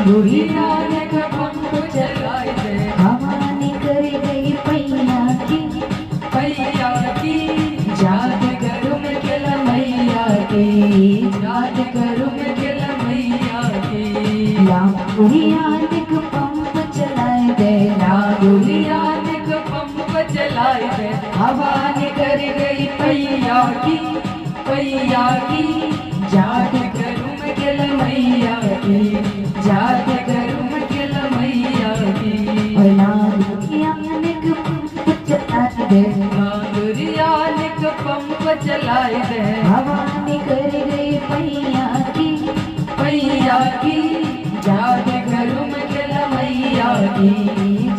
लांगुरिया ने पंप चलाए दे हवाने कर गई पैया की जात करूं मैं केला मैया की जात करूं मैं केला मैया की लांगुरिया ने पंप चलाए दे लांगुरिया ने पंप चलाए दे हवा ने कर गई पैया की जात करूं मैं केला मैया की जात करूं मैं केला मैया की लांगुरिया ने पंप चलाए दे लांगुरिया ने पंप चलाए दे हवाने कर गई पैया की जात करूं मैं केला मैया की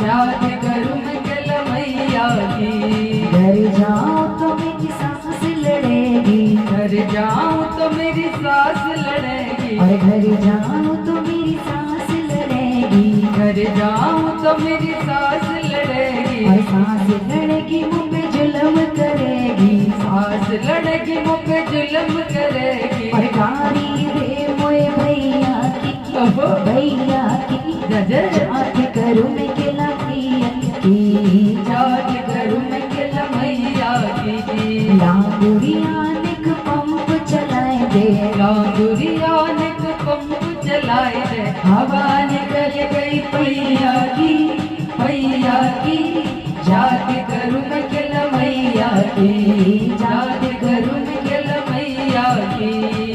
जात करूं मैं केला मैया की घर जाऊं तो मेरी सांस लड़ेगी घर जाऊं तो मेरी सांस लड़ेगी और घर जाऊं तो मेरी सांस लड़ेगी घर जाऊं तो मेरी सांस लड़ेगी और सांस लड़ेगी मुझ पे जुल्म करेगी सांस लड़ेगी मुझ पे जुल्म करेगी और गाड़ी दे मोए भैया की जात करूं मैं केला मैया की जात करूं मैं केला मैया की लांगुरिया ने पंप चलाए दे लांगुरिया ने पंप चलाए दे हवा निकल गई पैया की जात करूं मैं केला मैया की जात करूं मैं केला मैया की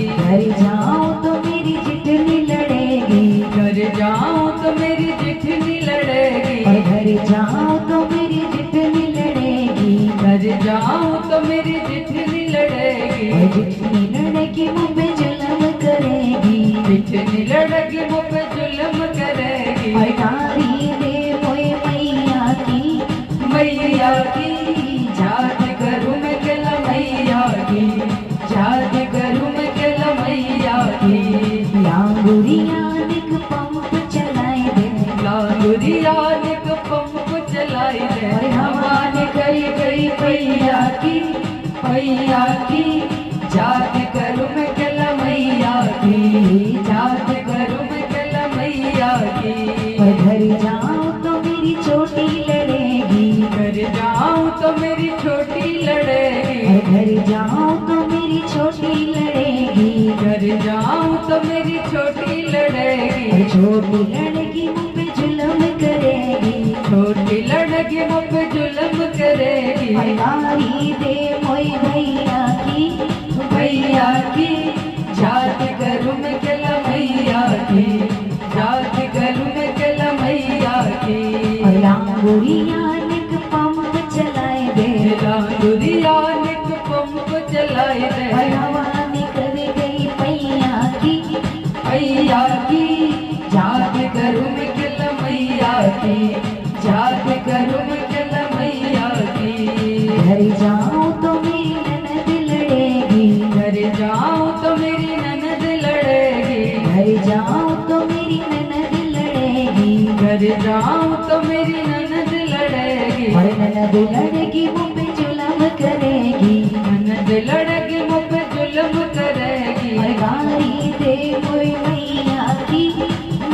घर जाऊं तो मेरी जितनी लड़ेगी घर जाऊं तो मेरी जितनी लड़ेगी और घर जाऊं तो मेरी जितनी लड़ेगी घर जाऊं तो मेरी जितनी लड़ेगी और जितनी लड़ेगी मुझ पे जुल्म करेगी जितनी लड़ेगी मुझ पे जुल्म करेगी और गाड़ी दे मोए मैया की जात करूं मैं केला मैया की जात करूं मैं केला मैया की लांगुरिया ने पंप चलाए दे लांगुरिया ने पंप चलाए दे और हवा ने कर गई पैया की जात करूं मैं केला मैया की जात करूं मैं केला मैया की और घर जाऊं तो मेरी छोटी लड़ेगी घर जाऊं तो मेरी छोटी लड़ेगी और घर जाऊं तो मेरी छोटी लड़ेगी घर जाऊं तो मेरी छोटी लड़ेगी और छोटी लड़की मुझ पे जुल्म करेगी छोटी लड़की मुझ पे जुल्म करेगी और गाड़ी दे मोए भैया की जात करूं मैं केला मैया की जात करूं मैं केला मैया की और लांगुरिया ने पंप चलाए दे लांगुरिया ने पंप चलाए दे और हवाने कर गई पैया की जात करूं मैं केला मैया की जात करूं मैं केला मैया की घर जाऊं तो मेरी ननद लड़ेगी घर जाऊं तो मेरी ननद लड़ेगी घर जाऊं तो मेरी ननद लड़ेगी घर जाऊं तो मेरी ननद लड़ेगी और ननद लड़ेगी मुझ पे जुल्म करेगी ननद लड़ेगी मुझ पे जुल्म करेगी और गाड़ी दे मोए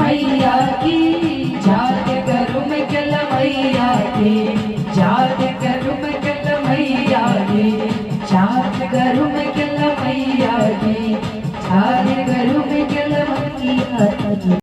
मैया की जात करूं मैं केला मैया की जात करूं मैं केला मैया की जात करूं मैं केला मैया की जात करूं मैं केला मैया की